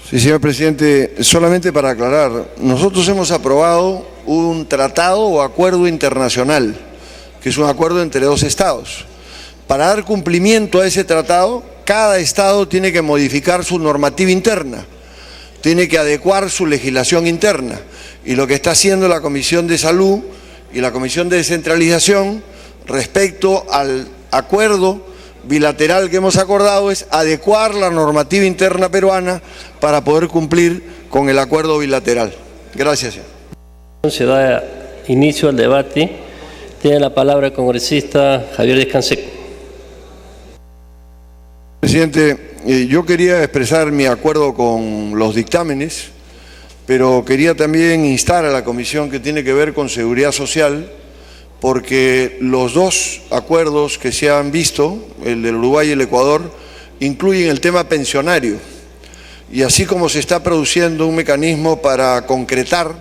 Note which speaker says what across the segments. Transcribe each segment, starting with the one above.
Speaker 1: Sí, señor presidente, solamente para aclarar, nosotros hemos aprobado un tratado o acuerdo internacional, que es un acuerdo entre dos estados. Para dar cumplimiento a ese tratado, cada estado tiene que modificar su normativa interna, tiene que adecuar su legislación interna. Y lo que está haciendo la Comisión de Salud y la Comisión de Descentralización respecto al acuerdo bilateral que hemos acordado es adecuar la normativa interna peruana para poder cumplir con el acuerdo bilateral. Gracias, señor.
Speaker 2: Se da inicio al debate. Tiene la palabra el congresista Javier Díaz-Canseco.
Speaker 1: Presidente, yo quería expresar mi acuerdo con los dictámenes, pero quería también instar a la comisión que tiene que ver con seguridad social, porque los dos acuerdos que se han visto, el del Uruguay y el Ecuador, incluyen el tema pensionario. Y así como se está produciendo un mecanismo para concretar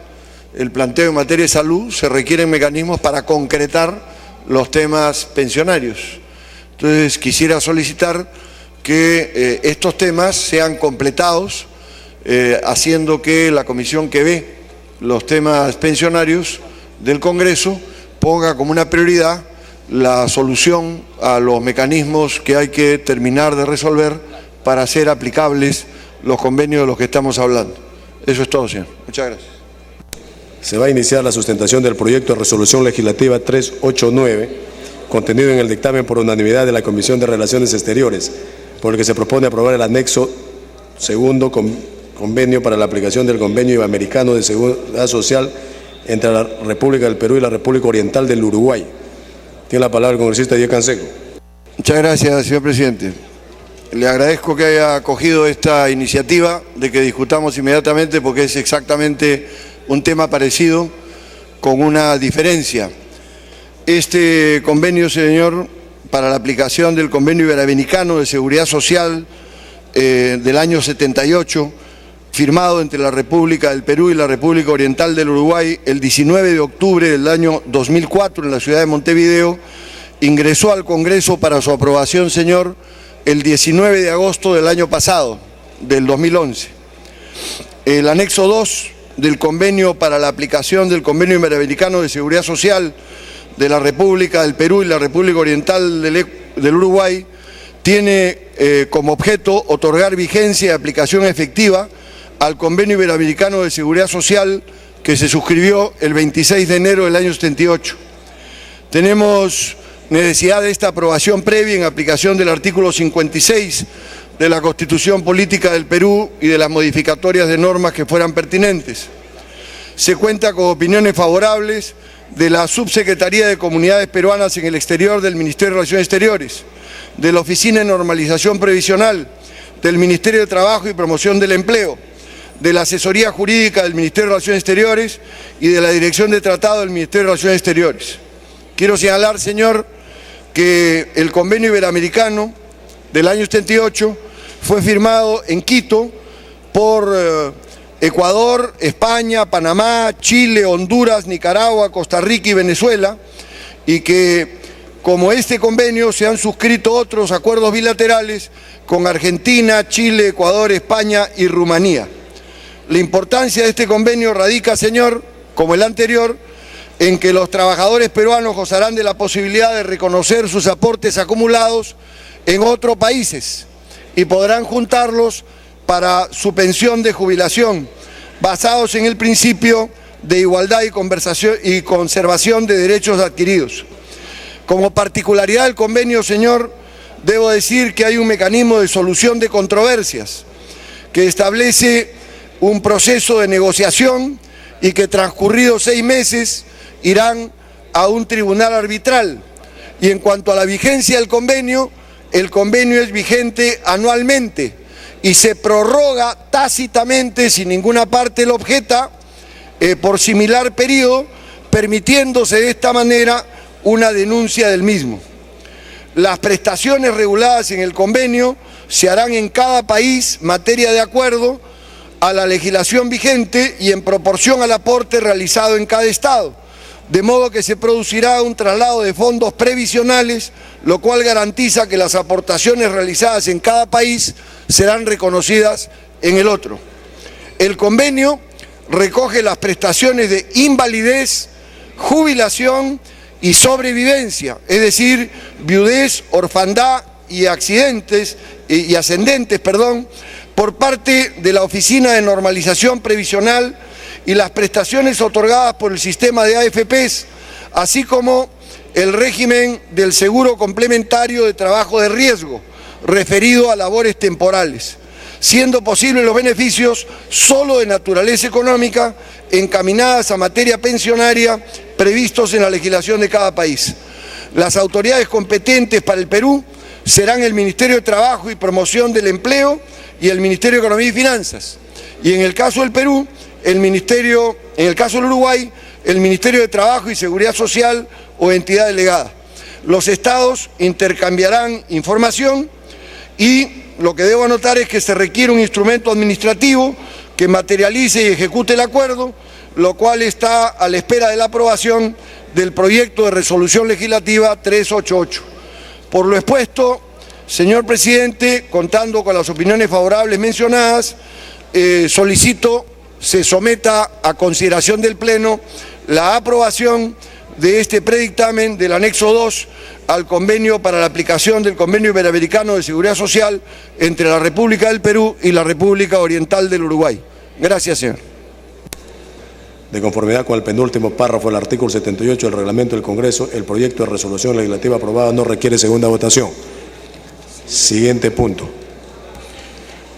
Speaker 1: el planteo en materia de salud, se requieren mecanismos para concretar los temas pensionarios. Entonces quisiera solicitar que estos temas sean completados, haciendo que la comisión que ve los temas pensionarios del Congreso ponga como una prioridad la solución a los mecanismos que hay que terminar de resolver para hacer aplicables los convenios de los que estamos hablando. Eso es todo, señor. Muchas gracias.
Speaker 3: Se va a iniciar la sustentación del proyecto de resolución legislativa 389, contenido en el dictamen por unanimidad de la Comisión de Relaciones Exteriores, por el que se propone aprobar el anexo segundo convenio para la aplicación del Convenio Iberoamericano de Seguridad Social entre la República del Perú y la República Oriental del Uruguay. Tiene la palabra el congresista Díaz-Canseco.
Speaker 1: Muchas gracias, señor presidente. Le agradezco que haya acogido esta iniciativa de que discutamos inmediatamente, porque es exactamente un tema parecido con una diferencia. Este convenio, señor, para la aplicación del Convenio Iberoamericano de Seguridad Social del año 78, firmado entre la República del Perú y la República Oriental del Uruguay el 19 de octubre del año 2004 en la ciudad de Montevideo, ingresó al Congreso para su aprobación, señor, el 19 de agosto del año pasado, del 2011. El anexo 2 del convenio para la aplicación del Convenio Iberoamericano de Seguridad Social de la República del Perú y la República Oriental del Uruguay tiene como objeto otorgar vigencia y aplicación efectiva al Convenio Iberoamericano de Seguridad Social que se suscribió el 26 de enero del año 78. Tenemos necesidad de esta aprobación previa en aplicación del artículo 56 de la Constitución Política del Perú y de las modificatorias de normas que fueran pertinentes. Se cuenta con opiniones favorables de la Subsecretaría de Comunidades Peruanas en el Exterior del Ministerio de Relaciones Exteriores, de la Oficina de Normalización Previsional, del Ministerio de Trabajo y Promoción del Empleo, de la Asesoría Jurídica del Ministerio de Relaciones Exteriores y de la Dirección de Tratado del Ministerio de Relaciones Exteriores. Quiero señalar, señor, que el Convenio Iberoamericano del año 78 fue firmado en Quito por Ecuador, España, Panamá, Chile, Honduras, Nicaragua, Costa Rica y Venezuela, y que como este convenio se han suscrito otros acuerdos bilaterales con Argentina, Chile, Ecuador, España y Rumanía. La importancia de este convenio radica, señor, como el anterior, en que los trabajadores peruanos gozarán de la posibilidad de reconocer sus aportes acumulados en otros países y podrán juntarlos para su pensión de jubilación, basados en el principio de igualdad y conservación de derechos adquiridos. Como particularidad del convenio, señor, debo decir que hay un mecanismo de solución de controversias que establece un proceso de negociación y que transcurridos 6 meses irán a un tribunal arbitral. Y en cuanto a la vigencia del convenio, el convenio es vigente anualmente y se prorroga tácitamente, sin ninguna parte lo objeta, por similar periodo, permitiéndose de esta manera una denuncia del mismo. Las prestaciones reguladas en el convenio se harán en cada país materia de acuerdo a la legislación vigente y en proporción al aporte realizado en cada estado, de modo que se producirá un traslado de fondos previsionales, lo cual garantiza que las aportaciones realizadas en cada país serán reconocidas en el otro. El convenio recoge las prestaciones de invalidez, jubilación y sobrevivencia, es decir, viudez, orfandad y ascendentes, por parte de la Oficina de Normalización Previsional y las prestaciones otorgadas por el sistema de AFPs, así como el régimen del seguro complementario de trabajo de riesgo, referido a labores temporales, siendo posibles los beneficios solo de naturaleza económica encaminadas a materia pensionaria previstos en la legislación de cada país. Las autoridades competentes para el Perú serán el Ministerio de Trabajo y Promoción del Empleo y el Ministerio de Economía y Finanzas. Y en el caso del Perú, en el caso del Uruguay, el Ministerio de Trabajo y Seguridad Social o entidad delegada. Los estados intercambiarán información y lo que debo anotar es que se requiere un instrumento administrativo que materialice y ejecute el acuerdo, lo cual está a la espera de la aprobación del proyecto de resolución legislativa 388. Por lo expuesto, señor presidente, contando con las opiniones favorables mencionadas, solicito se someta a consideración del Pleno la aprobación de este predictamen del anexo 2 al convenio para la aplicación del Convenio Iberoamericano de Seguridad Social entre la República del Perú y la República Oriental del Uruguay. Gracias, señor.
Speaker 3: De conformidad con el penúltimo párrafo del artículo 78 del reglamento del Congreso, el proyecto de resolución legislativa aprobado no requiere segunda votación. Siguiente punto.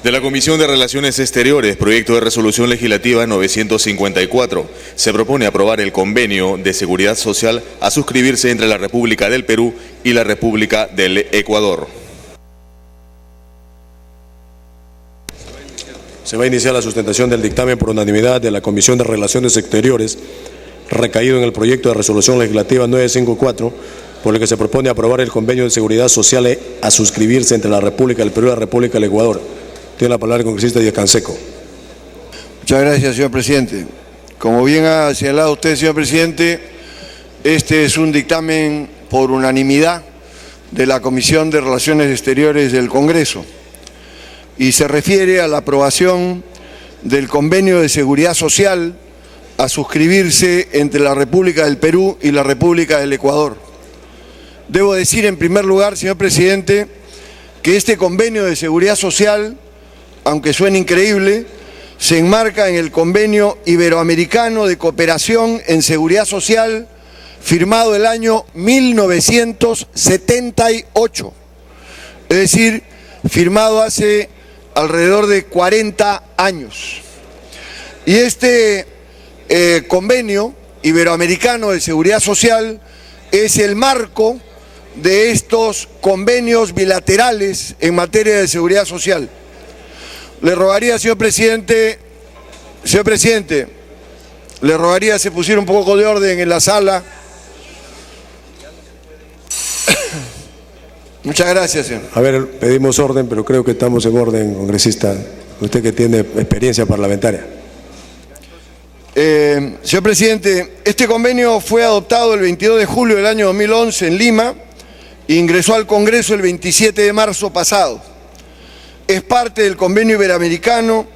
Speaker 4: De la Comisión de Relaciones Exteriores, proyecto de resolución legislativa 954. Se propone aprobar el convenio de seguridad social a suscribirse entre la República del Perú y la República del Ecuador.
Speaker 3: Se va a iniciar la sustentación del dictamen por unanimidad de la Comisión de Relaciones Exteriores, recaído en el proyecto de resolución legislativa 954, por el que se propone aprobar el convenio de seguridad social a suscribirse entre la República del Perú y la República del Ecuador. Tiene la palabra el congresista Díaz Canseco.
Speaker 1: Muchas gracias, señor presidente. Como bien ha señalado usted, señor presidente, este es un dictamen por unanimidad de la Comisión de Relaciones Exteriores del Congreso y se refiere a la aprobación del convenio de seguridad social a suscribirse entre la República del Perú y la República del Ecuador. Debo decir en primer lugar, señor presidente, que este convenio de seguridad social, aunque suene increíble, se enmarca en el Convenio Iberoamericano de Cooperación en Seguridad Social, firmado el año 1978, es decir, firmado hace alrededor de 40 años. Y este Convenio Iberoamericano de Seguridad Social es el marco de estos convenios bilaterales en materia de seguridad social. Le rogaría, señor presidente, le rogaría se pusiera un poco de orden en la sala. Muchas gracias, señor.
Speaker 3: A ver, pedimos orden, pero creo que estamos en orden, congresista. Usted que tiene experiencia parlamentaria.
Speaker 1: Señor presidente, este convenio fue adoptado el 22 de julio del año 2011 en Lima e ingresó al Congreso el 27 de marzo pasado. Es parte del Convenio Iberoamericano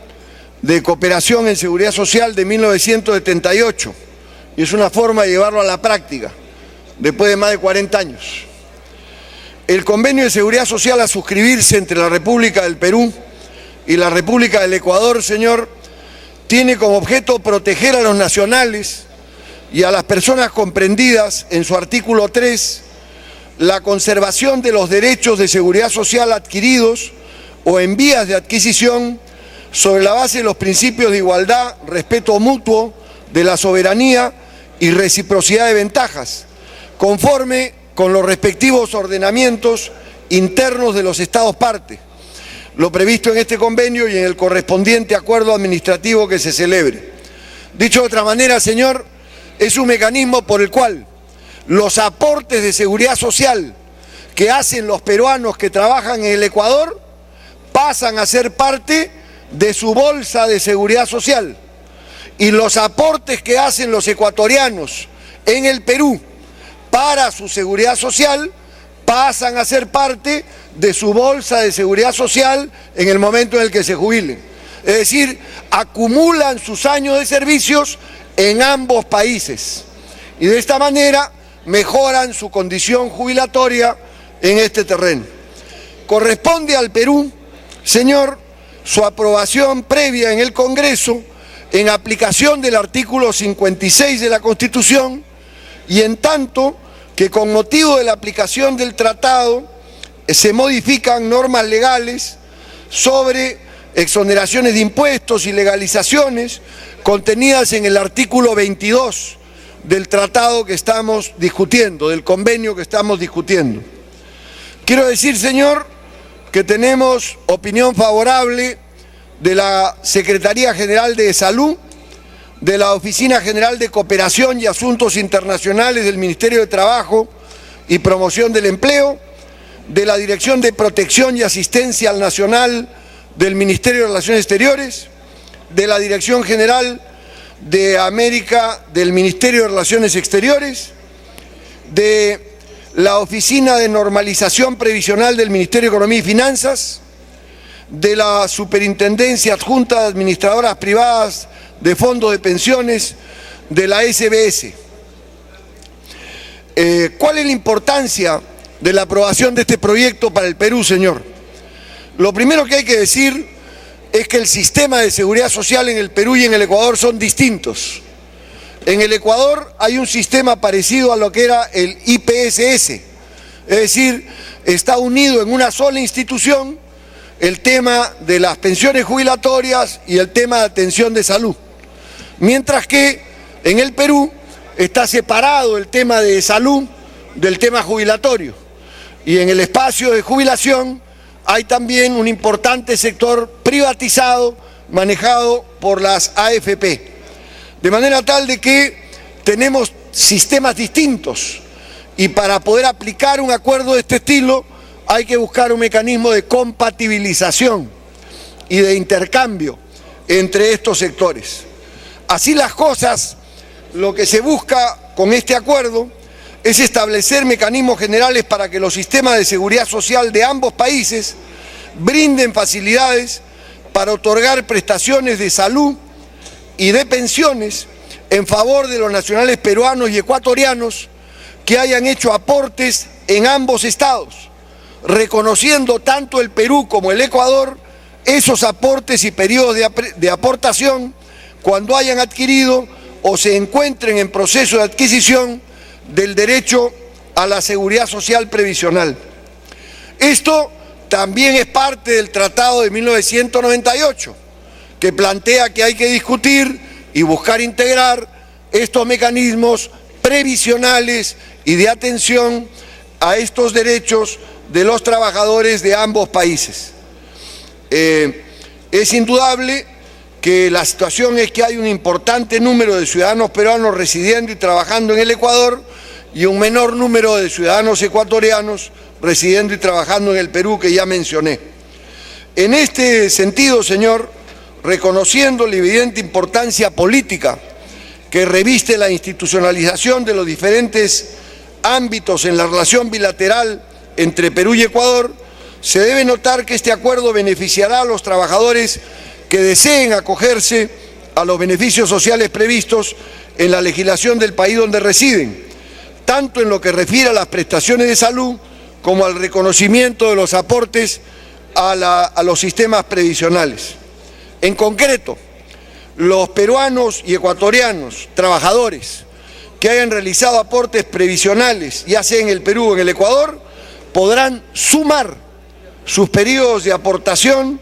Speaker 1: de Cooperación en Seguridad Social de 1978 y es una forma de llevarlo a la práctica después de más de 40 años. El Convenio de Seguridad Social a suscribirse entre la República del Perú y la República del Ecuador, señor, tiene como objeto proteger a los nacionales y a las personas comprendidas en su artículo 3 la conservación de los derechos de seguridad social adquiridos o en vías de adquisición sobre la base de los principios de igualdad, respeto mutuo, de la soberanía y reciprocidad de ventajas, conforme con los respectivos ordenamientos internos de los Estados parte, lo previsto en este convenio y en el correspondiente acuerdo administrativo que se celebre. Dicho de otra manera, señor, es un mecanismo por el cual los aportes de seguridad social que hacen los peruanos que trabajan en el Ecuador pasan a ser parte de su bolsa de seguridad social y los aportes que hacen los ecuatorianos en el Perú para su seguridad social pasan a ser parte de su bolsa de seguridad social en el momento en el que se jubilen. Es decir, acumulan sus años de servicios en ambos países y de esta manera mejoran su condición jubilatoria en este terreno. Corresponde al Perú, señor, su aprobación previa en el Congreso en aplicación del artículo 56 de la Constitución y en tanto que con motivo de la aplicación del tratado se modifican normas legales sobre exoneraciones de impuestos y legalizaciones contenidas en el artículo 22 del tratado que estamos discutiendo, del convenio que estamos discutiendo. Quiero decir, señor, que tenemos opinión favorable de la Secretaría General de Salud, de la Oficina General de Cooperación y Asuntos Internacionales del Ministerio de Trabajo y Promoción del Empleo, de la Dirección de Protección y Asistencia al Nacional del Ministerio de Relaciones Exteriores, de la Dirección General de América del Ministerio de Relaciones Exteriores, de la Oficina de Normalización Previsional del Ministerio de Economía y Finanzas, de la Superintendencia Adjunta de Administradoras Privadas de Fondos de Pensiones, de la SBS. ¿Cuál es la importancia de la aprobación de este proyecto para el Perú, señor? Lo primero que hay que decir es que el sistema de seguridad social en el Perú y en el Ecuador son distintos. En el Ecuador hay un sistema parecido a lo que era el IPSS, es decir, está unido en una sola institución el tema de las pensiones jubilatorias y el tema de atención de salud. Mientras que en el Perú está separado el tema de salud del tema jubilatorio. Y en el espacio de jubilación hay también un importante sector privatizado manejado por las AFP. De manera tal de que tenemos sistemas distintos y para poder aplicar un acuerdo de este estilo hay que buscar un mecanismo de compatibilización y de intercambio entre estos sectores. Así las cosas, lo que se busca con este acuerdo es establecer mecanismos generales para que los sistemas de seguridad social de ambos países brinden facilidades para otorgar prestaciones de salud y de pensiones en favor de los nacionales peruanos y ecuatorianos que hayan hecho aportes en ambos estados, reconociendo tanto el Perú como el Ecuador esos aportes y periodos de aportación cuando hayan adquirido o se encuentren en proceso de adquisición del derecho a la seguridad social previsional. Esto también es parte del Tratado de 1998, que plantea que hay que discutir y buscar integrar estos mecanismos previsionales y de atención a estos derechos de los trabajadores de ambos países. Es indudable que la situación es que hay un importante número de ciudadanos peruanos residiendo y trabajando en el Ecuador y un menor número de ciudadanos ecuatorianos residiendo y trabajando en el Perú, que ya mencioné. En este sentido, señor, reconociendo la evidente importancia política que reviste la institucionalización de los diferentes ámbitos en la relación bilateral entre Perú y Ecuador, se debe notar que este acuerdo beneficiará a los trabajadores que deseen acogerse a los beneficios sociales previstos en la legislación del país donde residen, tanto en lo que refiere a las prestaciones de salud como al reconocimiento de los aportes a los sistemas previsionales. En concreto, los peruanos y ecuatorianos, trabajadores, que hayan realizado aportes previsionales, ya sea en el Perú o en el Ecuador, podrán sumar sus periodos de aportación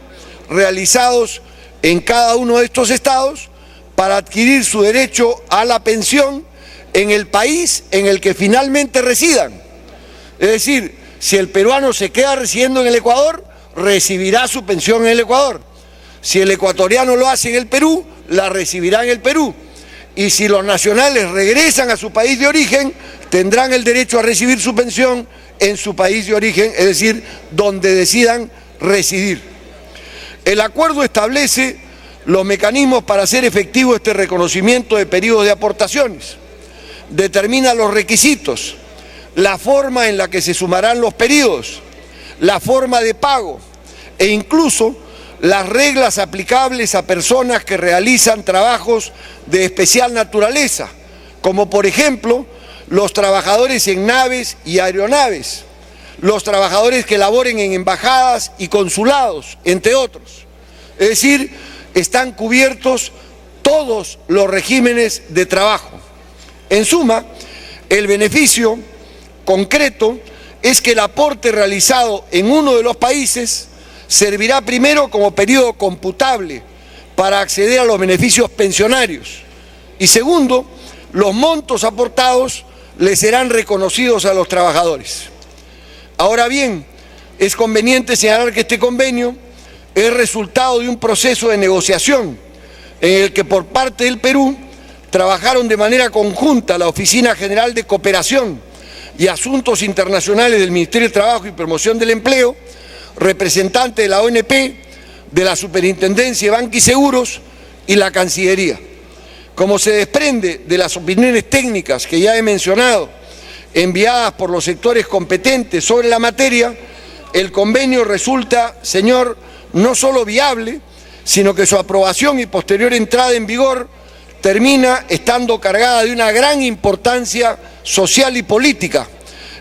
Speaker 1: realizados en cada uno de estos estados para adquirir su derecho a la pensión en el país en el que finalmente residan. Es decir, si el peruano se queda residiendo en el Ecuador, recibirá su pensión en el Ecuador. Si el ecuatoriano lo hace en el Perú, la recibirá en el Perú. Y si los nacionales regresan a su país de origen, tendrán el derecho a recibir su pensión en su país de origen, es decir, donde decidan residir. El acuerdo establece los mecanismos para hacer efectivo este reconocimiento de periodos de aportaciones, determina los requisitos, la forma en la que se sumarán los periodos, la forma de pago e incluso las reglas aplicables a personas que realizan trabajos de especial naturaleza, como por ejemplo los trabajadores en naves y aeronaves, los trabajadores que laboren en embajadas y consulados, entre otros. Es decir, están cubiertos todos los regímenes de trabajo. En suma, el beneficio concreto es que el aporte realizado en uno de los países servirá primero como periodo computable para acceder a los beneficios pensionarios y segundo, los montos aportados les serán reconocidos a los trabajadores. Ahora bien, es conveniente señalar que este convenio es resultado de un proceso de negociación en el que por parte del Perú trabajaron de manera conjunta la Oficina General de Cooperación y Asuntos Internacionales del Ministerio de Trabajo y Promoción del Empleo, representante de la ONP, de la Superintendencia de Banca y Seguros y la Cancillería. Como se desprende de las opiniones técnicas que ya he mencionado, enviadas por los sectores competentes sobre la materia, el convenio resulta, señor, no solo viable, sino que su aprobación y posterior entrada en vigor termina estando cargada de una gran importancia social y política,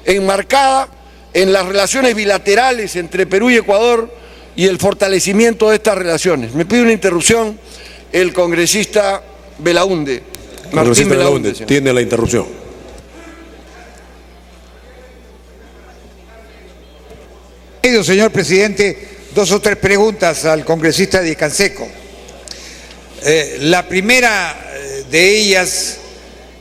Speaker 1: enmarcada en las relaciones bilaterales entre Perú y Ecuador y el fortalecimiento de estas relaciones. Me pide una interrupción el congresista Belaúnde.
Speaker 3: Congresista Belaúnde, tiene la interrupción.
Speaker 5: Señor presidente, dos o tres preguntas al congresista Díaz Canseco. La primera de ellas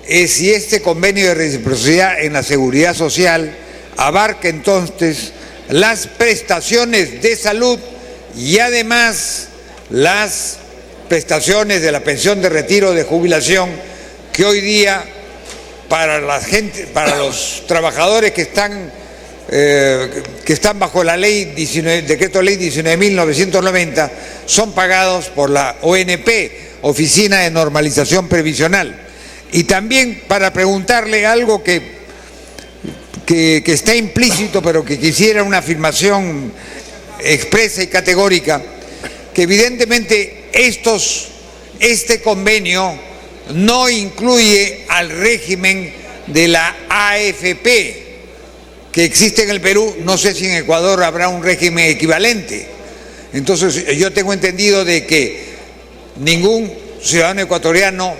Speaker 5: es si este convenio de reciprocidad en la seguridad social abarca entonces las prestaciones de salud y además las prestaciones de la pensión de retiro de jubilación que hoy día para los trabajadores que están bajo la ley decreto ley 19.990 son pagados por la ONP, Oficina de Normalización Previsional. Y también para preguntarle algo que está implícito, pero que quisiera una afirmación expresa y categórica, que evidentemente este convenio no incluye al régimen de la AFP que existe en el Perú. No sé si en Ecuador habrá un régimen equivalente. Entonces yo tengo entendido de que ningún ciudadano ecuatoriano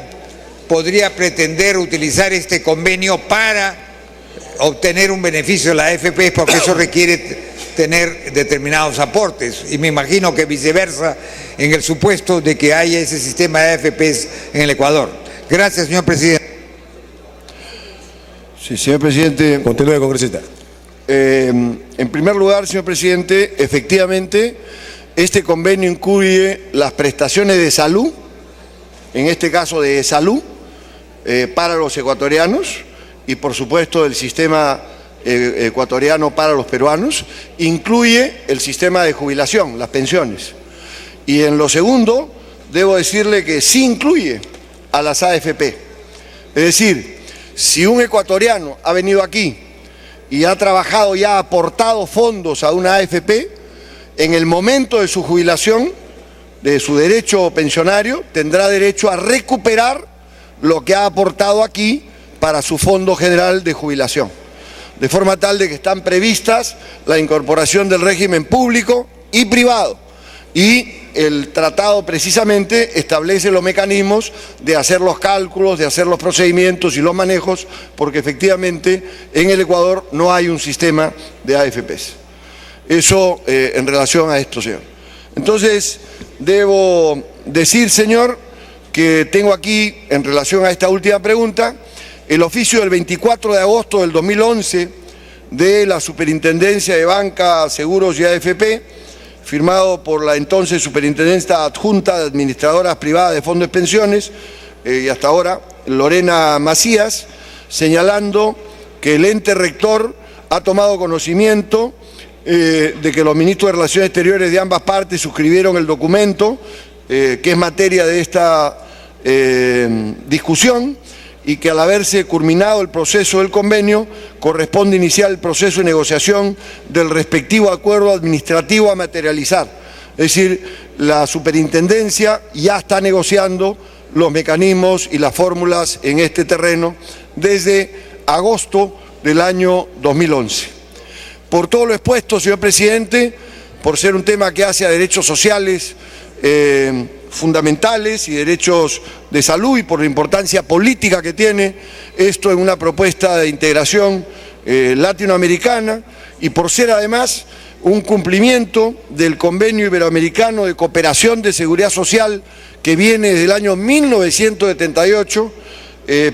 Speaker 5: podría pretender utilizar este convenio para obtener un beneficio de la AFP, porque eso requiere tener determinados aportes, y me imagino que viceversa en el supuesto de que haya ese sistema de AFPs en el Ecuador. Gracias, señor presidente.
Speaker 1: Sí, señor presidente.
Speaker 3: Continúe, congresista.
Speaker 1: En primer lugar, señor presidente, efectivamente, este convenio incluye las prestaciones de salud, en este caso de salud, para los ecuatorianos y por supuesto el sistema ecuatoriano para los peruanos, incluye el sistema de jubilación, las pensiones. Y en lo segundo, debo decirle que sí incluye a las AFP. Es decir, si un ecuatoriano ha venido aquí y ha trabajado y ha aportado fondos a una AFP, en el momento de su jubilación, de su derecho pensionario, tendrá derecho a recuperar lo que ha aportado aquí para su Fondo General de Jubilación. De forma tal de que están previstas la incorporación del régimen público y privado. Y el tratado precisamente establece los mecanismos de hacer los cálculos, de hacer los procedimientos y los manejos, porque efectivamente en el Ecuador no hay un sistema de AFPs. Eso en relación a esto, señor. Entonces, debo decir, señor, que tengo aquí, en relación a esta última pregunta, el oficio del 24 de agosto del 2011 de la Superintendencia de Banca, Seguros y AFP, firmado por la entonces Superintendenta Adjunta de Administradoras Privadas de Fondos de Pensiones, y hasta ahora, Lorena Macías, señalando que el ente rector ha tomado conocimiento de que los ministros de Relaciones Exteriores de ambas partes suscribieron el documento, que es materia de esta discusión, y que al haberse culminado el proceso del convenio, corresponde iniciar el proceso de negociación del respectivo acuerdo administrativo a materializar. Es decir, la superintendencia ya está negociando los mecanismos y las fórmulas en este terreno desde agosto del año 2011. Por todo lo expuesto, señor presidente, por ser un tema que hace a derechos sociales fundamentales y derechos de salud y por la importancia política que tiene esto en una propuesta de integración latinoamericana y por ser además un cumplimiento del Convenio Iberoamericano de Cooperación de Seguridad Social que viene desde el año 1978,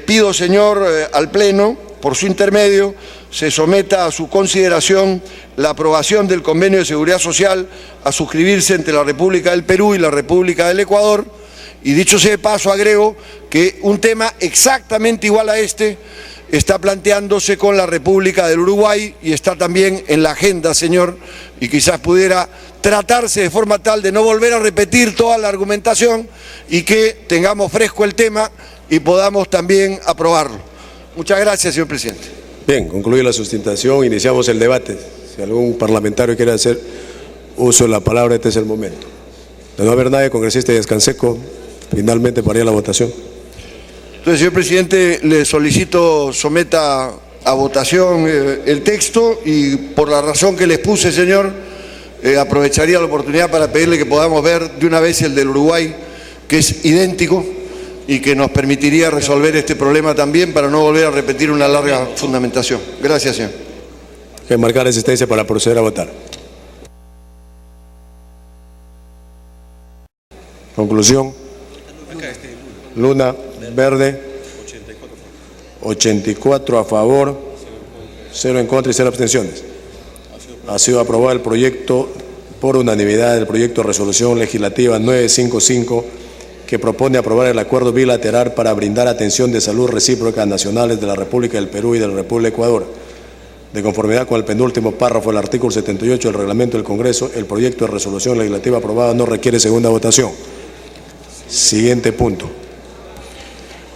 Speaker 1: pido, señor, al Pleno, por su intermedio, se someta a su consideración la aprobación del Convenio de Seguridad Social a suscribirse entre la República del Perú y la República del Ecuador. Y dicho sea de paso, agrego que un tema exactamente igual a este está planteándose con la República del Uruguay y está también en la agenda, señor, y quizás pudiera tratarse de forma tal de no volver a repetir toda la argumentación y que tengamos fresco el tema y podamos también aprobarlo. Muchas gracias, señor presidente.
Speaker 3: Bien, concluye la sustentación, iniciamos el debate. Si algún parlamentario quiere hacer uso de la palabra, este es el momento. De no haber nadie, congresista Díaz-Canseco, finalmente para la votación.
Speaker 1: Entonces, señor presidente, le solicito someta a votación el texto y por la razón que le expuse, señor, aprovecharía la oportunidad para pedirle que podamos ver de una vez el del Uruguay, que es idéntico y que nos permitiría resolver este problema también para no volver a repetir una larga fundamentación. Gracias, señor.
Speaker 3: Hay que marcar asistencia para proceder a votar. Conclusión. Luna, verde. 84 a favor, 0 en contra y 0 abstenciones. Ha sido aprobado el proyecto por unanimidad, el proyecto de resolución legislativa 955 que propone aprobar el acuerdo bilateral para brindar atención de salud recíproca a nacionales de la República del Perú y de la República del Ecuador. De conformidad con el penúltimo párrafo del artículo 78 del reglamento del Congreso, el proyecto de resolución legislativa aprobado no requiere segunda votación. Siguiente punto.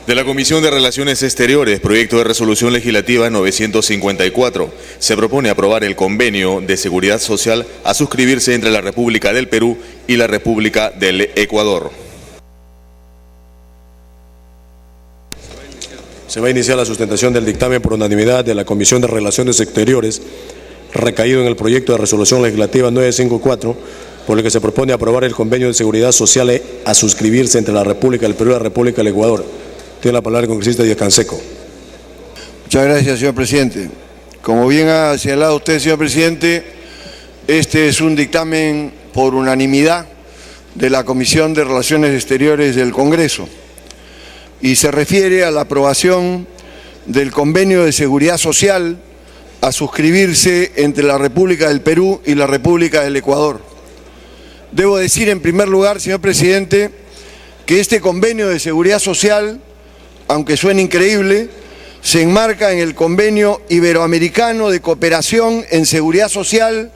Speaker 4: De la Comisión de Relaciones Exteriores, proyecto de resolución legislativa 954. Se propone aprobar el convenio de seguridad social a suscribirse entre la República del Perú y la República del Ecuador.
Speaker 3: Se va a iniciar la sustentación del dictamen por unanimidad de la Comisión de Relaciones Exteriores, recaído en el proyecto de resolución legislativa 954, por el que se propone aprobar el convenio de seguridad social a suscribirse entre la República del Perú y la República del Ecuador. Tiene la palabra el congresista Díaz-Canseco.
Speaker 1: Muchas gracias, señor presidente. Como bien ha señalado usted, señor presidente, este es un dictamen por unanimidad de la Comisión de Relaciones Exteriores del Congreso y se refiere a la aprobación del convenio de seguridad social a suscribirse entre la República del Perú y la República del Ecuador. Debo decir en primer lugar, señor presidente, que este convenio de seguridad social, aunque suene increíble, se enmarca en el Convenio Iberoamericano de Cooperación en Seguridad Social,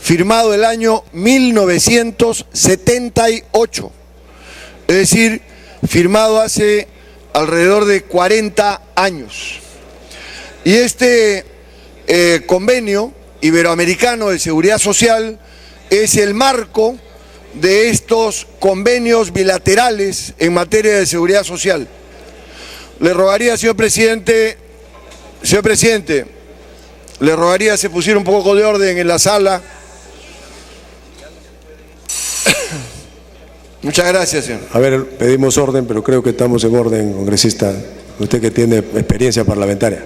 Speaker 1: firmado el año 1978, es decir, firmado hace alrededor de 40 años. Y este Convenio Iberoamericano de Seguridad Social es el marco de estos convenios bilaterales en materia de seguridad social. Le rogaría, señor presidente, le rogaría se pusiera un poco de orden en la sala. Muchas gracias, señor.
Speaker 3: A ver, pedimos orden, pero creo que estamos en orden, congresista. Usted que tiene experiencia parlamentaria.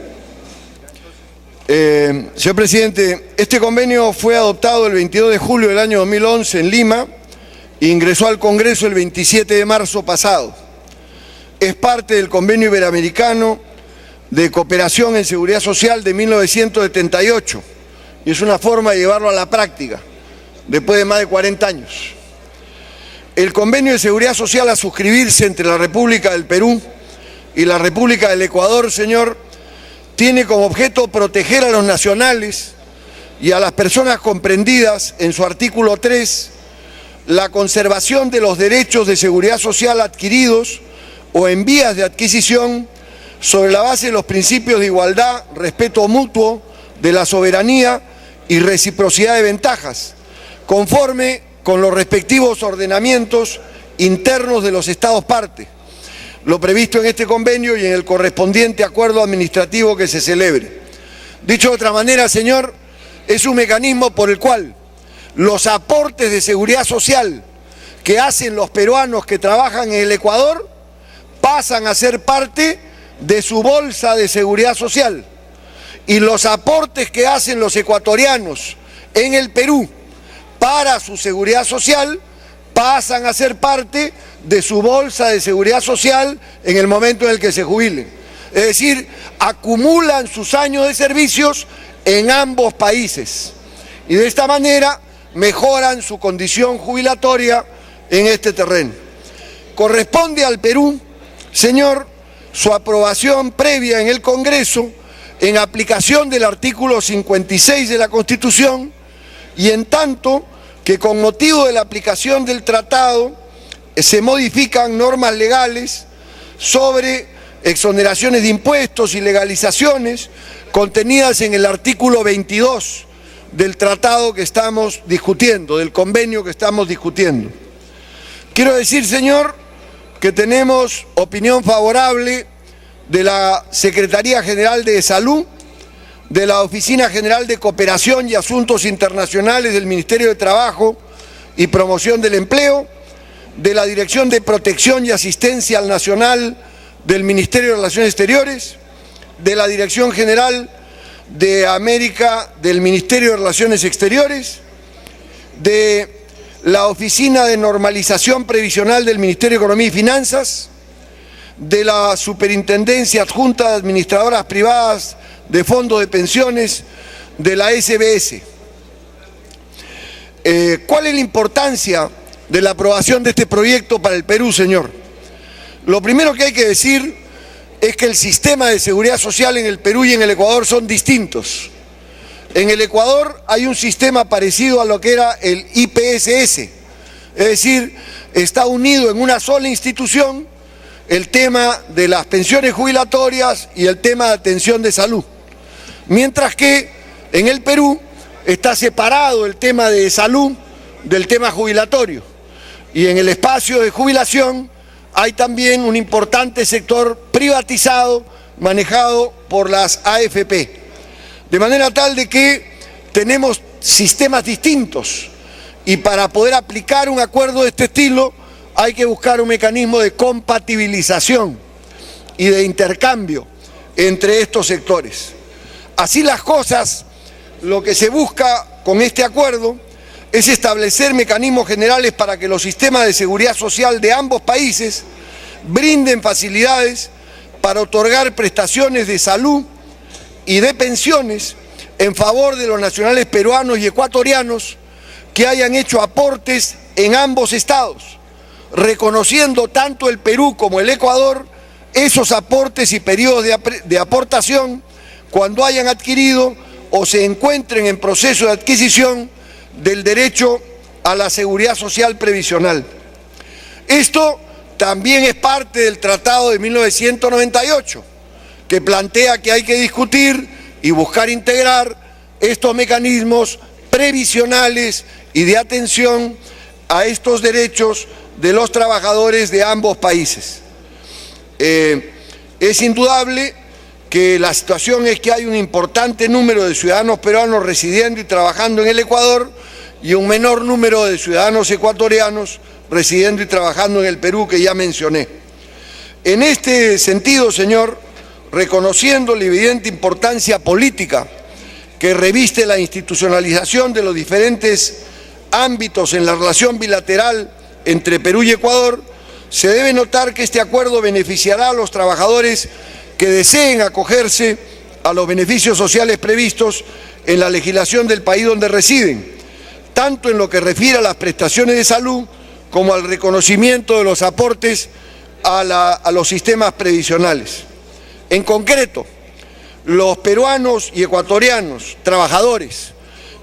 Speaker 1: Señor presidente, este convenio fue adoptado el 22 de julio del año 2011 en Lima e ingresó al Congreso el 27 de marzo pasado. Es parte del Convenio Iberoamericano de Cooperación en Seguridad Social de 1978 y es una forma de llevarlo a la práctica después de más de 40 años. El Convenio de Seguridad Social a suscribirse entre la República del Perú y la República del Ecuador, señor, tiene como objeto proteger a los nacionales y a las personas comprendidas en su artículo 3 la conservación de los derechos de seguridad social adquiridos o en vías de adquisición sobre la base de los principios de igualdad, respeto mutuo, de la soberanía y reciprocidad de ventajas, conforme con los respectivos ordenamientos internos de los Estados parte, lo previsto en este convenio y en el correspondiente acuerdo administrativo que se celebre. Dicho de otra manera, señor, es un mecanismo por el cual los aportes de seguridad social que hacen los peruanos que trabajan en el Ecuador pasan a ser parte de su bolsa de seguridad social, y los aportes que hacen los ecuatorianos en el Perú para su seguridad social pasan a ser parte de su bolsa de seguridad social en el momento en el que se jubilen. Es decir, acumulan sus años de servicios en ambos países y de esta manera mejoran su condición jubilatoria en este terreno. Corresponde al Perú, señor, su aprobación previa en el Congreso en aplicación del artículo 56 de la Constitución, y en tanto que con motivo de la aplicación del tratado se modifican normas legales sobre exoneraciones de impuestos y legalizaciones contenidas en el artículo 22 del tratado que estamos discutiendo, del convenio que estamos discutiendo. Quiero decir, señor, que tenemos opinión favorable de la Secretaría General de Salud, de la Oficina General de Cooperación y Asuntos Internacionales del Ministerio de Trabajo y Promoción del Empleo, de la Dirección de Protección y Asistencia al Nacional del Ministerio de Relaciones Exteriores, de la Dirección General de América del Ministerio de Relaciones Exteriores, de la Oficina de Normalización Previsional del Ministerio de Economía y Finanzas, de la Superintendencia Adjunta de Administradoras Privadas de Fondos de Pensiones, de la SBS. ¿Cuál es la importancia de la aprobación de este proyecto para el Perú, señor? Lo primero que hay que decir es que el sistema de seguridad social en el Perú y en el Ecuador son distintos. En el Ecuador hay un sistema parecido a lo que era el IPSS, es decir, está unido en una sola institución el tema de las pensiones jubilatorias y el tema de atención de salud. Mientras que en el Perú está separado el tema de salud del tema jubilatorio. Y en el espacio de jubilación hay también un importante sector privatizado manejado por las AFP. De manera tal de que tenemos sistemas distintos y para poder aplicar un acuerdo de este estilo hay que buscar un mecanismo de compatibilización y de intercambio entre estos sectores. Así las cosas, lo que se busca con este acuerdo es establecer mecanismos generales para que los sistemas de seguridad social de ambos países brinden facilidades para otorgar prestaciones de salud y de pensiones en favor de los nacionales peruanos y ecuatorianos que hayan hecho aportes en ambos estados, reconociendo tanto el Perú como el Ecuador esos aportes y periodos de aportación cuando hayan adquirido o se encuentren en proceso de adquisición del derecho a la seguridad social previsional. Esto también es parte del Tratado de 1998, que plantea que hay que discutir y buscar integrar estos mecanismos previsionales y de atención a estos derechos de los trabajadores de ambos países. Es indudable que la situación es que hay un importante número de ciudadanos peruanos residiendo y trabajando en el Ecuador y un menor número de ciudadanos ecuatorianos residiendo y trabajando en el Perú, que ya mencioné. En este sentido, señor, reconociendo la evidente importancia política que reviste la institucionalización de los diferentes ámbitos en la relación bilateral entre Perú y Ecuador, se debe notar que este acuerdo beneficiará a los trabajadores que deseen acogerse a los beneficios sociales previstos en la legislación del país donde residen, tanto en lo que refiere a las prestaciones de salud como al reconocimiento de los aportes a los sistemas previsionales. En concreto, los peruanos y ecuatorianos, trabajadores,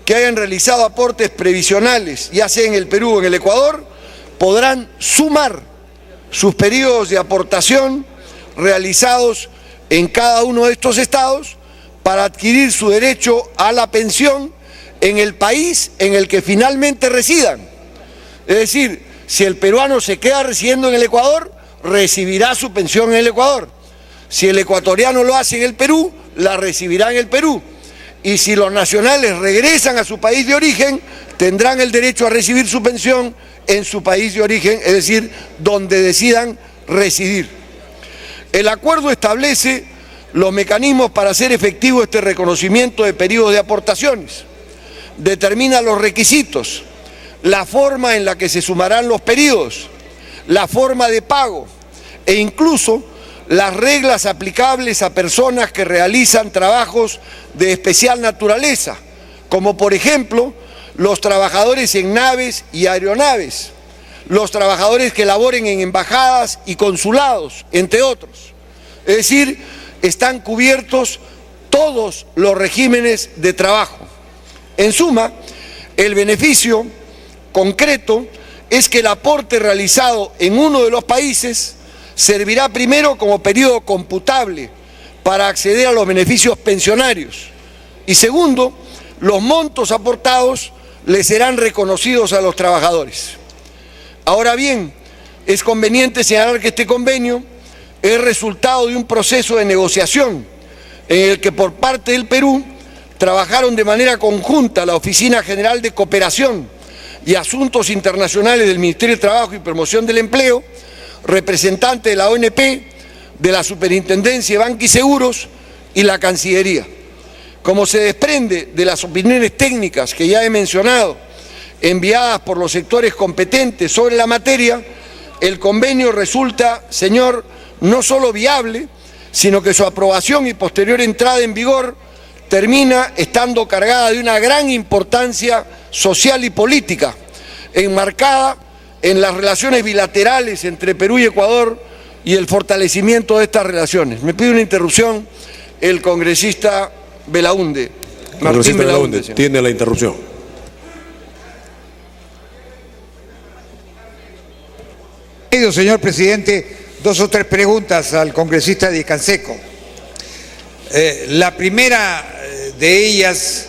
Speaker 1: que hayan realizado aportes previsionales, ya sea en el Perú o en el Ecuador, podrán sumar sus periodos de aportación realizados en cada uno de estos estados para adquirir su derecho a la pensión en el país en el que finalmente residan, Es decir, si el peruano se queda residiendo en el Ecuador, recibirá su pensión en el Ecuador. Si el ecuatoriano lo hace en el Perú, la recibirá en el Perú. Y si los nacionales regresan a su país de origen, tendrán el derecho a recibir su pensión en su país de origen, es decir, donde decidan residir. El acuerdo establece los mecanismos para hacer efectivo este reconocimiento de periodos de aportaciones. Determina los requisitos, la forma en la que se sumarán los periodos, la forma de pago e incluso las reglas aplicables a personas que realizan trabajos de especial naturaleza, como por ejemplo los trabajadores en naves y aeronaves, los trabajadores que laboren en embajadas y consulados, entre otros. Es decir, están cubiertos todos los regímenes de trabajo. En suma, el beneficio concreto es que el aporte realizado en uno de los países servirá primero como periodo computable para acceder a los beneficios pensionarios y segundo, los montos aportados les serán reconocidos a los trabajadores. Ahora bien, es conveniente señalar que este convenio es resultado de un proceso de negociación en el que por parte del Perú trabajaron de manera conjunta la Oficina General de Cooperación y Asuntos Internacionales del Ministerio de Trabajo y Promoción del Empleo, representante de la ONP, de la Superintendencia de Banca y Seguros y la Cancillería. Como se desprende de las opiniones técnicas que ya he mencionado, enviadas por los sectores competentes sobre la materia, el convenio resulta, señor, no solo viable, sino que su aprobación y posterior entrada en vigor termina estando cargada de una gran importancia social y política, enmarcada en las relaciones bilaterales entre Perú y Ecuador y el fortalecimiento de estas relaciones. Me pide una interrupción el congresista Belaúnde.
Speaker 3: Martín Belaúnde, tiene la interrupción.
Speaker 5: Señor presidente, dos o tres preguntas al congresista Díaz Canseco. La primera de ellas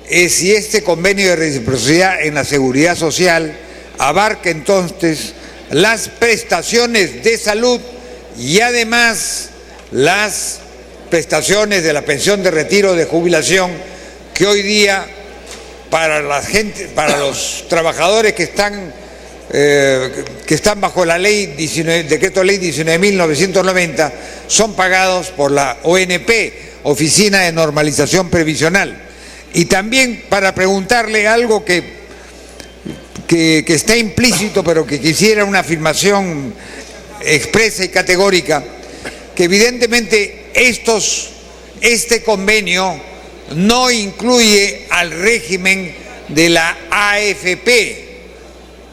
Speaker 5: es si este convenio de reciprocidad en la seguridad social abarca entonces las prestaciones de salud y además las prestaciones de la pensión de retiro de jubilación que hoy día para los trabajadores que están bajo la ley decreto ley 19.990 son pagados por la ONP, Oficina de Normalización Previsional. Y también para preguntarle algo que está implícito, pero que quisiera una afirmación expresa y categórica, que evidentemente este convenio no incluye al régimen de la AFP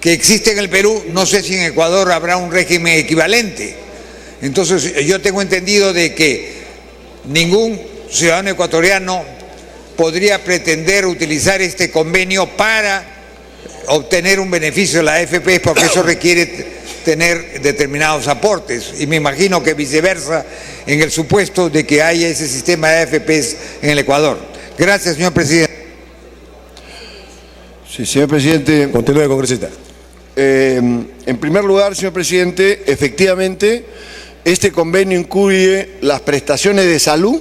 Speaker 5: que existe en el Perú. No sé si en Ecuador habrá un régimen equivalente. Entonces yo tengo entendido de que ningún ciudadano ecuatoriano podría pretender utilizar este convenio para obtener un beneficio de la AFP, porque eso requiere tener determinados aportes, y me imagino que viceversa en el supuesto de que haya ese sistema de AFPs en el Ecuador. Gracias, señor presidente.
Speaker 1: Sí, señor presidente.
Speaker 3: Continúe, congresista.
Speaker 1: En primer lugar, señor presidente, efectivamente, este convenio incluye las prestaciones de salud,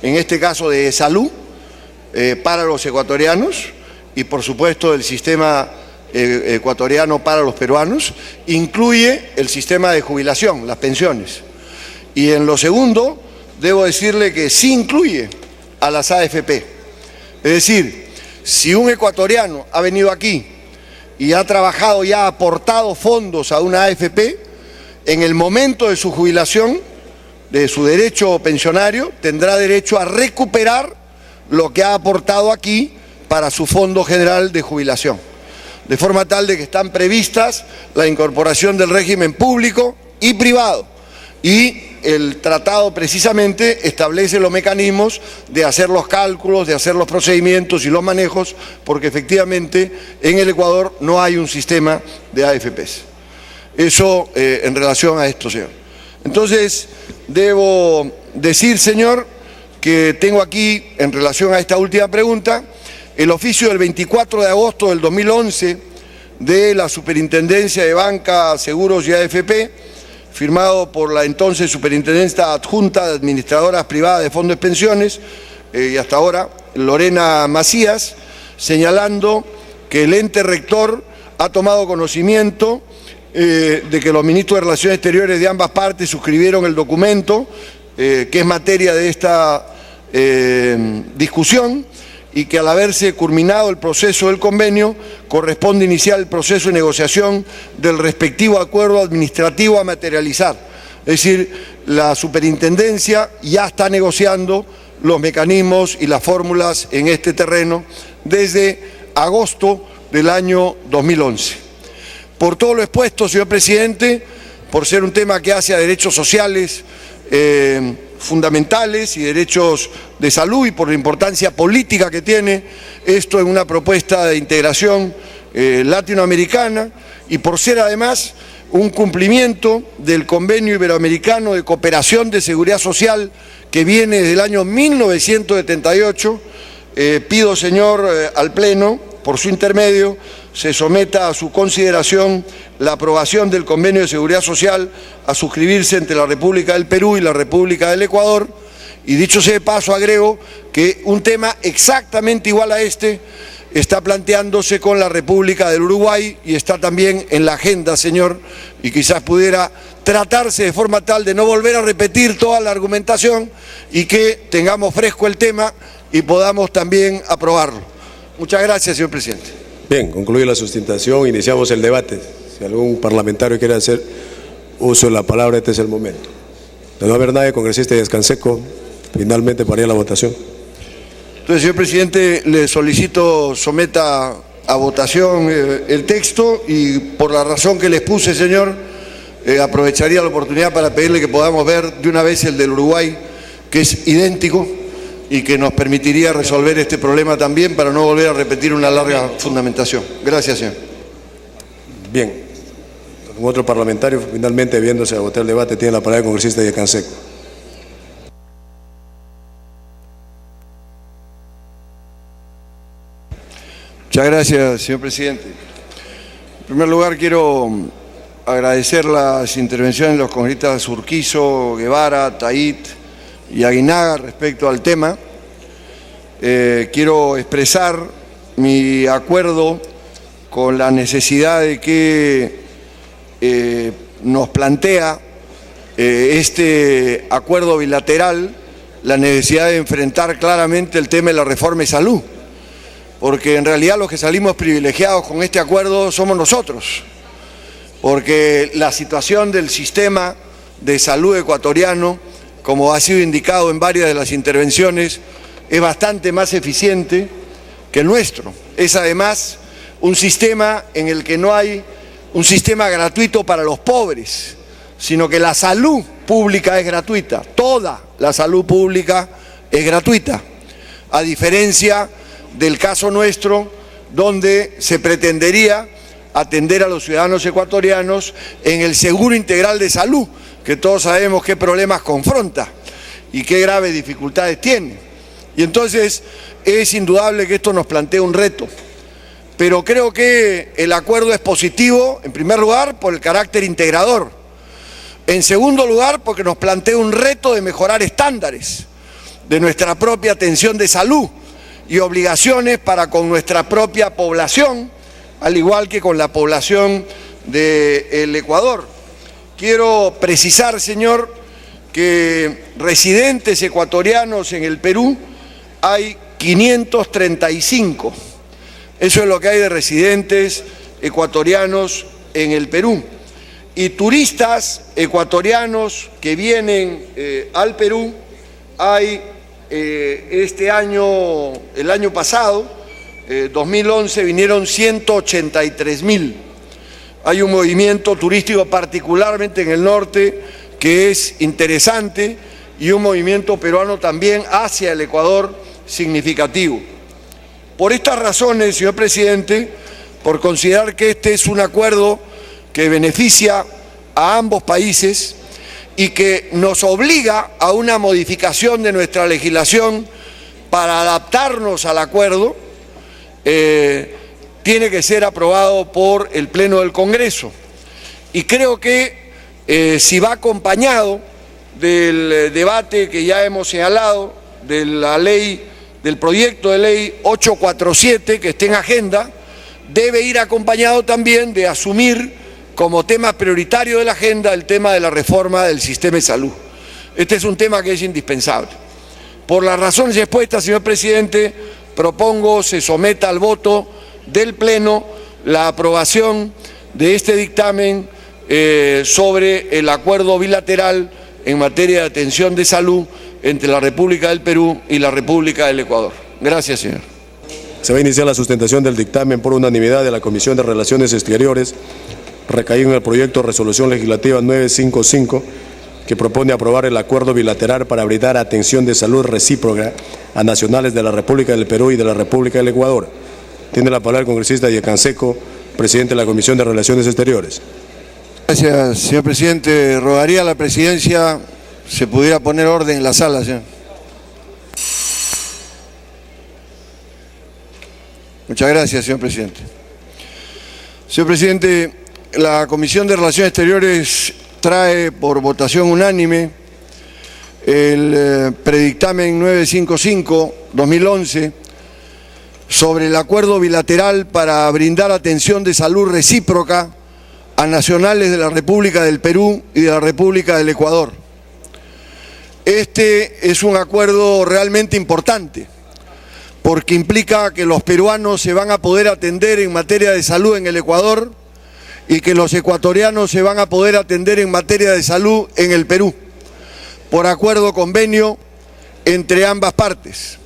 Speaker 1: en este caso de salud, para los ecuatorianos y por supuesto el sistema ecuatoriano para los peruanos, incluye el sistema de jubilación, las pensiones. Y en lo segundo, debo decirle que sí incluye a las AFP. Es decir, si un ecuatoriano ha venido aquí y ha trabajado y ha aportado fondos a una AFP, en el momento de su jubilación, de su derecho pensionario, tendrá derecho a recuperar lo que ha aportado aquí para su Fondo General de Jubilación. De forma tal de que están previstas la incorporación del régimen público y privado. Y el tratado precisamente establece los mecanismos de hacer los cálculos, de hacer los procedimientos y los manejos, porque efectivamente en el Ecuador no hay un sistema de AFPs. Eso en relación a esto, señor. Entonces, debo decir, señor, que tengo aquí, en relación a esta última pregunta, el oficio del 24 de agosto del 2011 de la Superintendencia de Banca, Seguros y AFP, firmado por la entonces Superintendenta Adjunta de Administradoras Privadas de Fondos de Pensiones, y hasta ahora Lorena Macías, señalando que el ente rector ha tomado conocimiento de que los ministros de Relaciones Exteriores de ambas partes suscribieron el documento, que es materia de esta discusión, y que al haberse culminado el proceso del convenio, corresponde iniciar el proceso de negociación del respectivo acuerdo administrativo a materializar. Es decir, la superintendencia ya está negociando los mecanismos y las fórmulas en este terreno desde agosto del año 2011. Por todo lo expuesto, señor presidente, por ser un tema que hace a derechos sociales fundamentales y derechos de salud, y por la importancia política que tiene esto en una propuesta de integración latinoamericana, y por ser además un cumplimiento del Convenio Iberoamericano de Cooperación de Seguridad Social que viene desde el año 1978, pido, señor, al Pleno, por su intermedio, se someta a su consideración la aprobación del Convenio de Seguridad Social a suscribirse entre la República del Perú y la República del Ecuador. Y dicho sea de paso, agrego que un tema exactamente igual a este está planteándose con la República del Uruguay y está también en la agenda, señor, y quizás pudiera tratarse de forma tal de no volver a repetir toda la argumentación y que tengamos fresco el tema y podamos también aprobarlo. Muchas gracias, señor presidente.
Speaker 3: Bien, concluye la sustentación, iniciamos el debate. Si algún parlamentario quiere hacer uso de la palabra, este es el momento. De no haber nadie, congresista Díaz Canseco, finalmente para ir a la votación.
Speaker 1: Entonces, señor presidente, le solicito someta a votación el texto, y por la razón que les puse, señor, aprovecharía la oportunidad para pedirle que podamos ver de una vez el del Uruguay, que es idéntico y que nos permitiría resolver este problema también para no volver a repetir una larga fundamentación. Gracias, señor.
Speaker 3: Bien. ¿Algún otro parlamentario? Finalmente, viéndose a votar el debate, tiene la palabra el congresista Díaz Canseco.
Speaker 1: Muchas gracias, señor presidente. En primer lugar, quiero agradecer las intervenciones de los congresistas Urquizo, Guevara, Tait y Aguinaga respecto al tema. Quiero expresar mi acuerdo con la necesidad de que nos plantea este acuerdo bilateral la necesidad de enfrentar claramente el tema de la reforma de salud, porque en realidad los que salimos privilegiados con este acuerdo somos nosotros, porque la situación del sistema de salud ecuatoriano, como ha sido indicado en varias de las intervenciones, es bastante más eficiente que el nuestro. Es además un sistema en el que no hay un sistema gratuito para los pobres, sino que la salud pública es gratuita, toda la salud pública es gratuita, a diferencia del caso nuestro, donde se pretendería atender a los ciudadanos ecuatorianos en el seguro integral de salud, que todos sabemos qué problemas confronta y qué graves dificultades tiene. Y entonces es indudable que esto nos plantea un reto, pero creo que el acuerdo es positivo, en primer lugar, por el carácter integrador. En segundo lugar, porque nos plantea un reto de mejorar estándares de nuestra propia atención de salud y obligaciones para con nuestra propia población, al igual que con la población del Ecuador. Quiero precisar, señor, que residentes ecuatorianos en el Perú hay 535. Eso es lo que hay de residentes ecuatorianos en el Perú. Y turistas ecuatorianos que vienen al Perú hay este año, el año pasado, 2011, vinieron 183.000. Hay un movimiento turístico particularmente en el norte que es interesante y un movimiento peruano también hacia el Ecuador significativo. Por estas razones, señor presidente, por considerar que este es un acuerdo que beneficia a ambos países y que nos obliga a una modificación de nuestra legislación para adaptarnos al acuerdo, tiene que ser aprobado por el Pleno del Congreso. Y creo que si va acompañado del debate que ya hemos señalado, de la ley, del proyecto de ley 847 que está en agenda, debe ir acompañado también de asumir como tema prioritario de la agenda el tema de la reforma del sistema de salud. Este es un tema que es indispensable. Por las razones expuestas, señor presidente, propongo se someta al voto del Pleno la aprobación de este dictamen sobre el acuerdo bilateral en materia de atención de salud entre la República del Perú y la República del Ecuador. Gracias, señor.
Speaker 3: Se va a iniciar la sustentación del dictamen por unanimidad de la Comisión de Relaciones Exteriores, recaído en el proyecto de resolución legislativa 955, que propone aprobar el acuerdo bilateral para brindar atención de salud recíproca a nacionales de la República del Perú y de la República del Ecuador. Tiene la palabra el congresista Yecanseco, presidente de la Comisión de Relaciones Exteriores.
Speaker 1: Gracias, señor presidente. Rogaría a la presidencia se pudiera poner orden en la sala, señor. Muchas gracias, señor presidente. Señor presidente, la Comisión de Relaciones Exteriores trae por votación unánime el predictamen 955-2011 sobre el acuerdo bilateral para brindar atención de salud recíproca a nacionales de la República del Perú y de la República del Ecuador. Este es un acuerdo realmente importante porque implica que los peruanos se van a poder atender en materia de salud en el Ecuador y que los ecuatorianos se van a poder atender en materia de salud en el Perú, por acuerdo convenio entre ambas partes.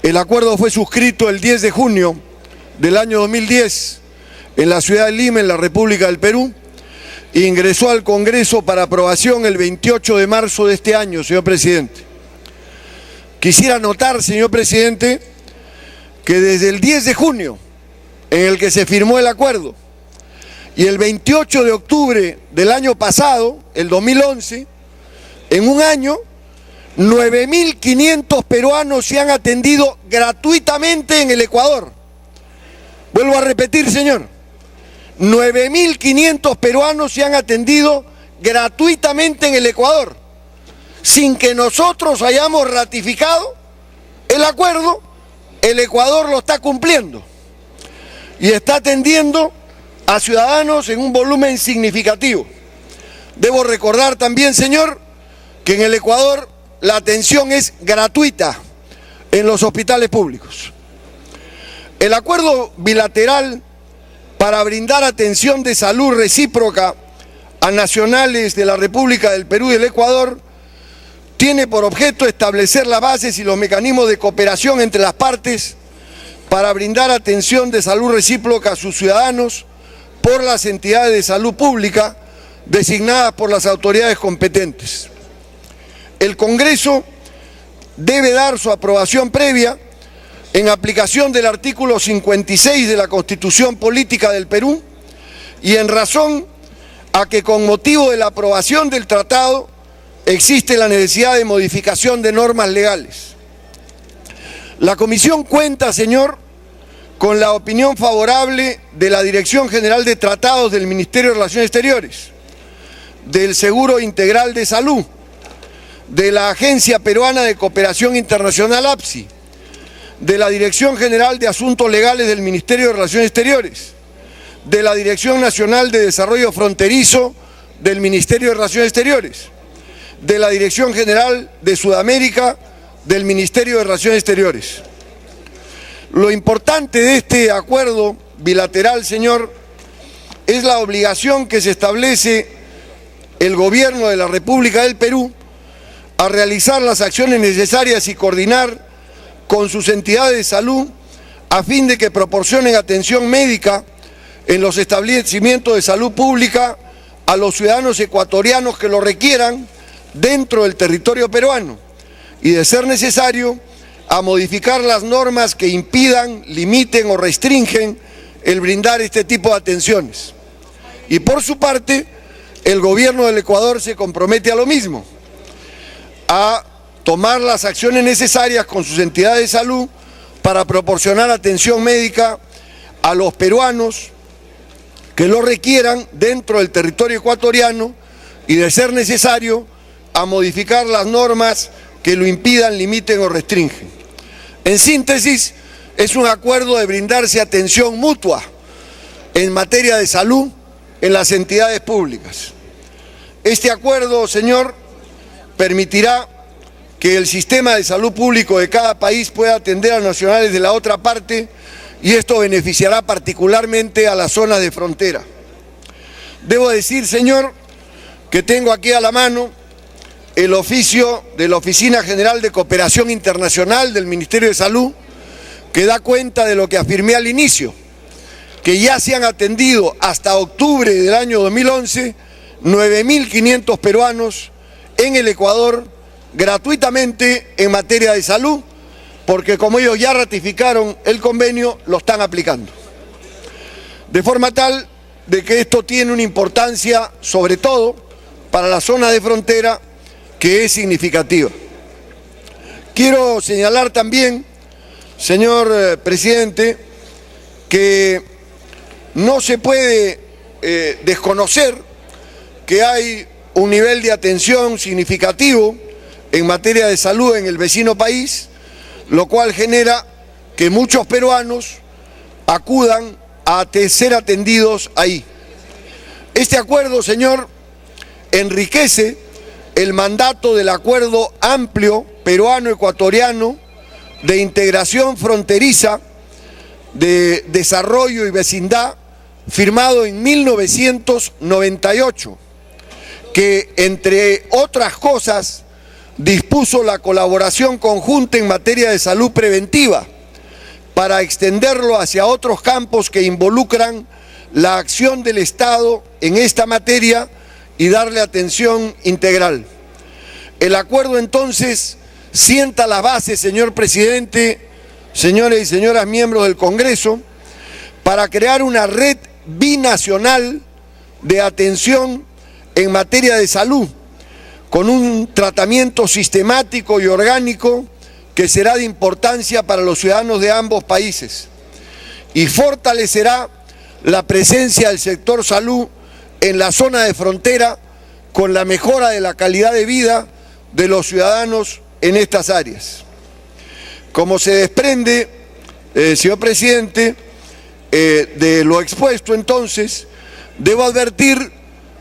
Speaker 1: El acuerdo fue suscrito el 10 de junio del año 2010 en la ciudad de Lima, en la República del Perú, e ingresó al Congreso para aprobación el 28 de marzo de este año, señor presidente. Quisiera notar, señor presidente, que desde el 10 de junio, en el que se firmó el acuerdo, y el 28 de octubre del año pasado, el 2011, en un año, 9.500 peruanos se han atendido gratuitamente en el Ecuador. Vuelvo a repetir, señor, 9.500 peruanos se han atendido gratuitamente en el Ecuador, sin que nosotros hayamos ratificado el acuerdo. El Ecuador lo está cumpliendo y está atendiendo a ciudadanos en un volumen significativo. Debo recordar también, señor, que en el Ecuador la atención es gratuita en los hospitales públicos. El acuerdo bilateral para brindar atención de salud recíproca a nacionales de la República del Perú y del Ecuador tiene por objeto establecer las bases y los mecanismos de cooperación entre las partes para brindar atención de salud recíproca a sus ciudadanos por las entidades de salud pública designadas por las autoridades competentes. El Congreso debe dar su aprobación previa en aplicación del artículo 56 de la Constitución Política del Perú y en razón a que con motivo de la aprobación del tratado existe la necesidad de modificación de normas legales. La Comisión cuenta, señor, con la opinión favorable de la Dirección General de Tratados del Ministerio de Relaciones Exteriores, del Seguro Integral de Salud, de la Agencia Peruana de Cooperación Internacional APSI, de la Dirección General de Asuntos Legales del Ministerio de Relaciones Exteriores, de la Dirección Nacional de Desarrollo Fronterizo del Ministerio de Relaciones Exteriores, de la Dirección General de Sudamérica del Ministerio de Relaciones Exteriores. Lo importante de este acuerdo bilateral, señor, es la obligación que se establece el Gobierno de la República del Perú a realizar las acciones necesarias y coordinar con sus entidades de salud a fin de que proporcionen atención médica en los establecimientos de salud pública a los ciudadanos ecuatorianos que lo requieran dentro del territorio peruano y, de ser necesario, a modificar las normas que impidan, limiten o restringen el brindar este tipo de atenciones. Y por su parte, el Gobierno del Ecuador se compromete a lo mismo, a tomar las acciones necesarias con sus entidades de salud para proporcionar atención médica a los peruanos que lo requieran dentro del territorio ecuatoriano y, de ser necesario, a modificar las normas que lo impidan, limiten o restringen. En síntesis, es un acuerdo de brindarse atención mutua en materia de salud en las entidades públicas. Este acuerdo, señor, permitirá que el sistema de salud público de cada país pueda atender a nacionales de la otra parte, y esto beneficiará particularmente a las zonas de frontera. Debo decir, señor, que tengo aquí a la mano el oficio de la Oficina General de Cooperación Internacional del Ministerio de Salud, que da cuenta de lo que afirmé al inicio, que ya se han atendido hasta octubre del año 2011 9.500 peruanos en el Ecuador gratuitamente en materia de salud, porque como ellos ya ratificaron el convenio, lo están aplicando. De forma tal de que esto tiene una importancia, sobre todo para la zona de frontera, que es significativa. Quiero señalar también, señor presidente, que no se puede desconocer que hay un nivel de atención significativo en materia de salud en el vecino país, lo cual genera que muchos peruanos acudan a ser atendidos ahí. Este acuerdo, señor, enriquece el mandato del Acuerdo Amplio Peruano-Ecuatoriano de Integración Fronteriza, de Desarrollo y Vecindad, firmado en 1998, que, entre otras cosas, dispuso la colaboración conjunta en materia de salud preventiva para extenderlo hacia otros campos que involucran la acción del Estado en esta materia y darle atención integral. El acuerdo entonces sienta las bases, señor presidente, señores y señoras miembros del Congreso, para crear una red binacional de atención en materia de salud, con un tratamiento sistemático y orgánico que será de importancia para los ciudadanos de ambos países, y fortalecerá la presencia del sector salud en la zona de frontera, con la mejora de la calidad de vida de los ciudadanos en estas áreas. Como se desprende, señor presidente, de lo expuesto, entonces, debo advertir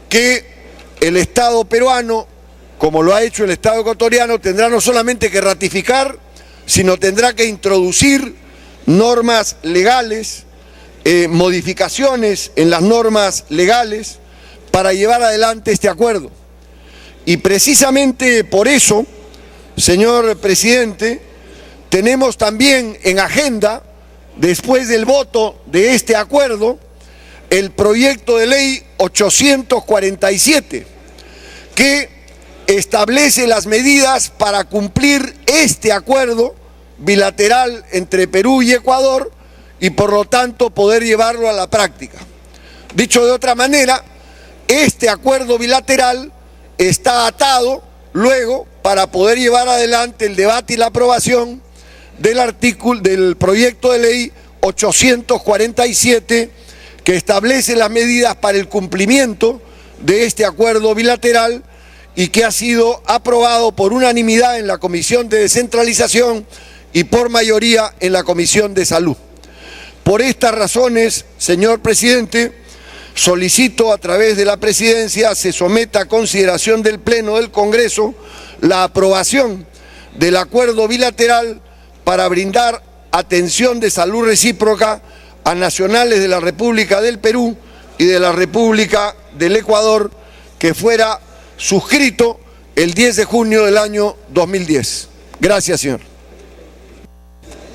Speaker 1: que el Estado peruano, como lo ha hecho el Estado ecuatoriano, tendrá no solamente que ratificar, sino tendrá que introducir normas legales, modificaciones en las normas legales para llevar adelante este acuerdo. Y precisamente por eso, señor presidente, tenemos también en agenda, después del voto de este acuerdo, el proyecto de ley 847, que establece las medidas para cumplir este acuerdo bilateral entre Perú y Ecuador y, por lo tanto, poder llevarlo a la práctica. Dicho de otra manera, este acuerdo bilateral está atado luego para poder llevar adelante el debate y la aprobación del proyecto de ley 847, que establece las medidas para el cumplimiento de este acuerdo bilateral y que ha sido aprobado por unanimidad en la Comisión de Descentralización y por mayoría en la Comisión de Salud. Por estas razones, señor presidente, solicito a través de la Presidencia se someta a consideración del Pleno del Congreso la aprobación del acuerdo bilateral para brindar atención de salud recíproca a nacionales de la República del Perú y de la República del Ecuador, que fuera suscrito el 10 de junio del año 2010. Gracias, señor.